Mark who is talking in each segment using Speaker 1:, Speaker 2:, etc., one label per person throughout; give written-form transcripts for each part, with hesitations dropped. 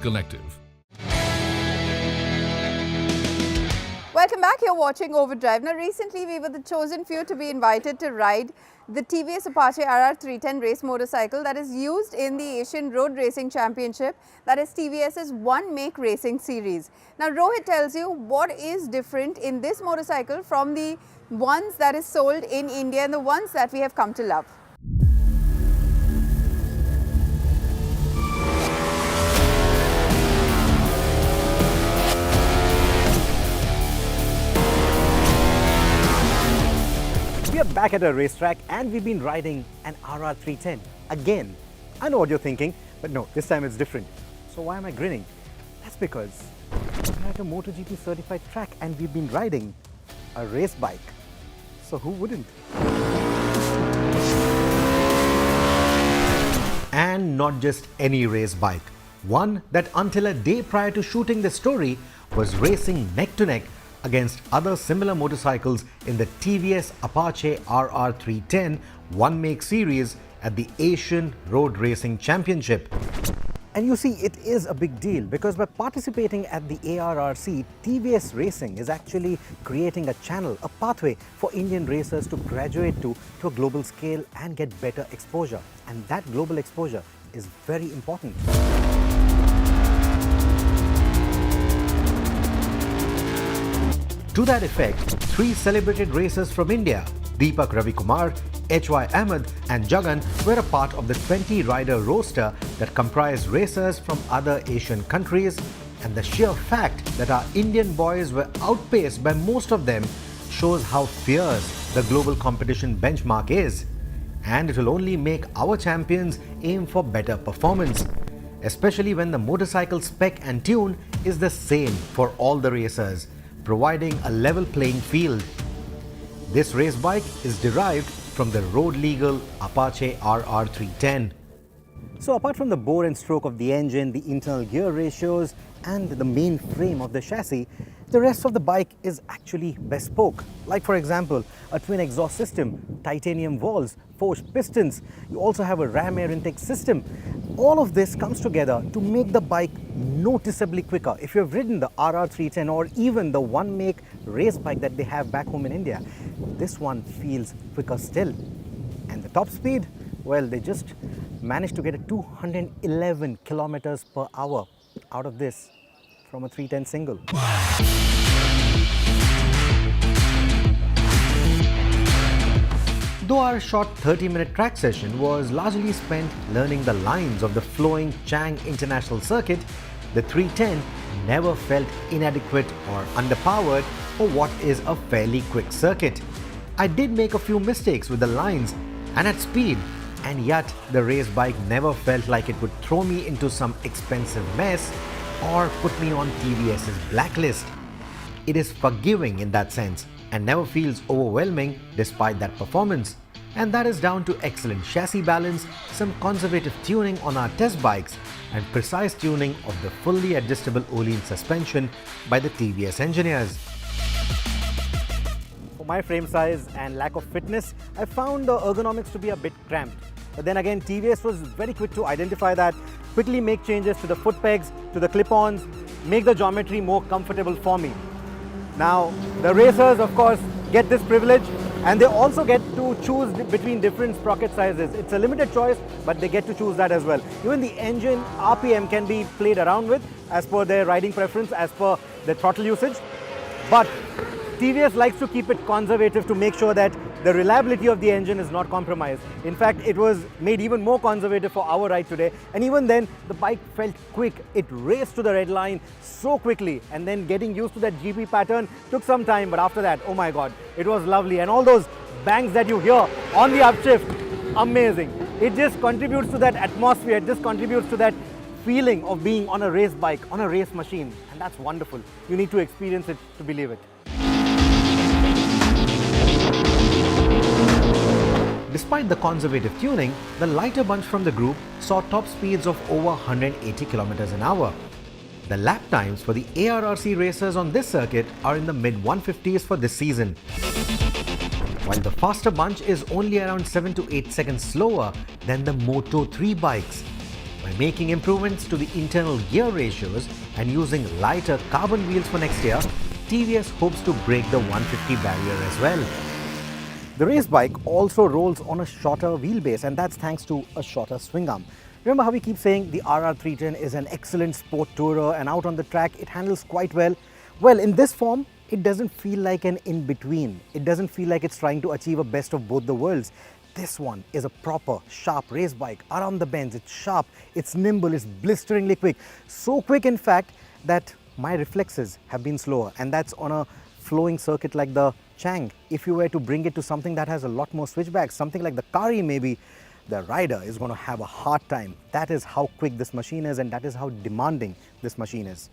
Speaker 1: Collective.
Speaker 2: Welcome back. You're watching Overdrive. Now, recently we were the chosen few to be invited to ride the TVS Apache RR310 race motorcycle that is used in the Asian Road Racing Championship, that is TVS's one-make racing series. Now, Rohit tells you what is different in this motorcycle from the ones that is sold in India and the ones that we have come to love.
Speaker 3: We are back at a racetrack and we've been riding an RR310 again. I know what you're thinking, but no, this time it's different. So why am I grinning? That's because we're at a MotoGP certified track and we've been riding a race bike. So who wouldn't? And not just any race bike. One that until a day prior to shooting the story was racing neck to neck against other similar motorcycles in the TVS Apache RR310 one-make series at the Asian Road Racing Championship. And you see, it is a big deal because by participating at the ARRC, TVS Racing is actually creating a channel, a pathway for Indian racers to graduate to a global scale and get better exposure. And that global exposure is very important. To that effect, three celebrated racers from India, Deepak Ravikumar, H.Y. Ahmed and Jagan, were a part of the 20-rider roster that comprised racers from other Asian countries, and the sheer fact that our Indian boys were outpaced by most of them shows how fierce the global competition benchmark is. And it will only make our champions aim for better performance, especially when the motorcycle spec and tune is the same for all the racers, providing a level playing field. This race bike is derived from the road-legal Apache RR310. So apart from the bore and stroke of the engine, the internal gear ratios and the main frame of the chassis, the rest of the bike is actually bespoke. Like for example, a twin exhaust system, titanium valves, forged pistons. You also have a ram air intake system. All of this comes together to make the bike noticeably quicker. If you've ridden the RR310 or even the one-make race bike that they have back home in India, this one feels quicker still. And the top speed, well, they just managed to get a 211 kilometers per hour out of this from a 310 single. Though our short 30-minute track session was largely spent learning the lines of the flowing Chang International Circuit, the 310 never felt inadequate or underpowered for what is a fairly quick circuit. I did make a few mistakes with the lines and at speed, and yet the race bike never felt like it would throw me into some expensive mess or put me on TVS's blacklist. It is forgiving in that sense and never feels overwhelming despite that performance. And that is down to excellent chassis balance, some conservative tuning on our test bikes, and precise tuning of the fully adjustable Olean suspension by the TVS engineers. For my frame size and lack of fitness, I found the ergonomics to be a bit cramped. But then again, TVS was very quick to identify that, quickly make changes to the foot pegs, to the clip-ons, make the geometry more comfortable for me. Now, the racers, of course, get this privilege, and they also get to choose between different sprocket sizes. It's a limited choice, but they get to choose that as well. Even the engine RPM can be played around with as per their riding preference, as per their throttle usage. But TVS likes to keep it conservative to make sure that the reliability of the engine is not compromised. In fact, it was made even more conservative for our ride today. And even then, the bike felt quick. It raced to the red line so quickly. And then getting used to that GP pattern took some time. But after that, oh my God, it was lovely. And all those bangs that you hear on the upshift, amazing. It just contributes to that atmosphere. It just contributes to that feeling of being on a race bike, on a race machine. And that's wonderful. You need to experience it to believe it. Despite the conservative tuning, the lighter bunch from the group saw top speeds of over 180 kilometers an hour. The lap times for the ARRC racers on this circuit are in the mid-150s for this season, while the faster bunch is only around 7 to 8 seconds slower than the Moto3 bikes. By making improvements to the internal gear ratios and using lighter carbon wheels for next year, TVS hopes to break the 150 barrier as well. The race bike also rolls on a shorter wheelbase, and that's thanks to a shorter swing arm. Remember how we keep saying the RR310 is an excellent sport tourer and out on the track it handles quite well? Well, in this form, it doesn't feel like an in-between. It doesn't feel like it's trying to achieve a best of both the worlds. This one is a proper, sharp race bike. Around the bends, it's sharp, it's nimble, it's blisteringly quick. So quick, in fact, that my reflexes have been slower, and that's on a flowing circuit like the Chang. If you were to bring it to something that has a lot more switchbacks, something like the Kari maybe, the rider is going to have a hard time. That is how quick this machine is, and that is how demanding this machine is.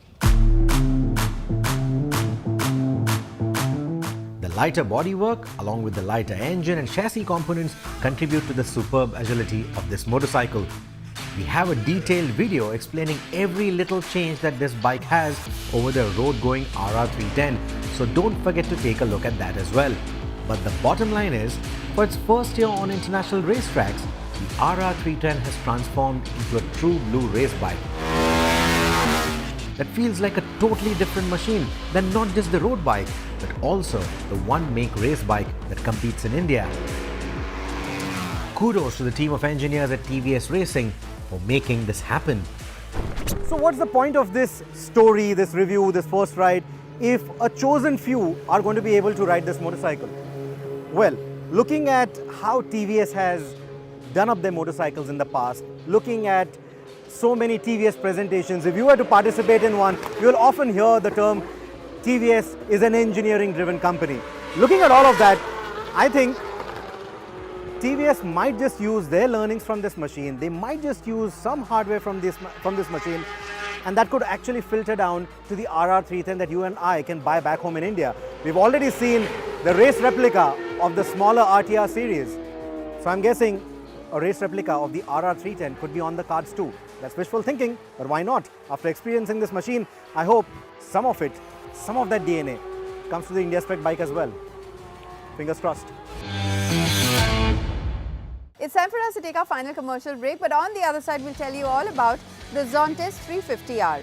Speaker 3: The lighter bodywork, along with the lighter engine and chassis components, contribute to the superb agility of this motorcycle. We have a detailed video explaining every little change that this bike has over the road-going RR310, so don't forget to take a look at that as well. But the bottom line is, for its first year on international racetracks, the RR310 has transformed into a true blue race bike that feels like a totally different machine than not just the road bike, but also the one-make race bike that competes in India. Kudos to the team of engineers at TVS Racing for making this happen. So what's the point of this story, this review, this first ride, if a chosen few are going to be able to ride this motorcycle? Well, looking at how TVS has done up their motorcycles in the past, looking at so many TVS presentations, if you were to participate in one, you will often hear the term TVS is an engineering-driven company. Looking at all of that, I think TVS might just use their learnings from this machine. They might just use some hardware from this machine, and that could actually filter down to the RR310 that you and I can buy back home in India. We've already seen the race replica of the smaller RTR series. So I'm guessing a race replica of the RR310 could be on the cards too. That's wishful thinking, but why not? After experiencing this machine, I hope some of that DNA comes to the India Spec bike as well. Fingers crossed.
Speaker 2: It's time for us to take our final commercial break, but on the other side, we'll tell you all about the Zontes 350R.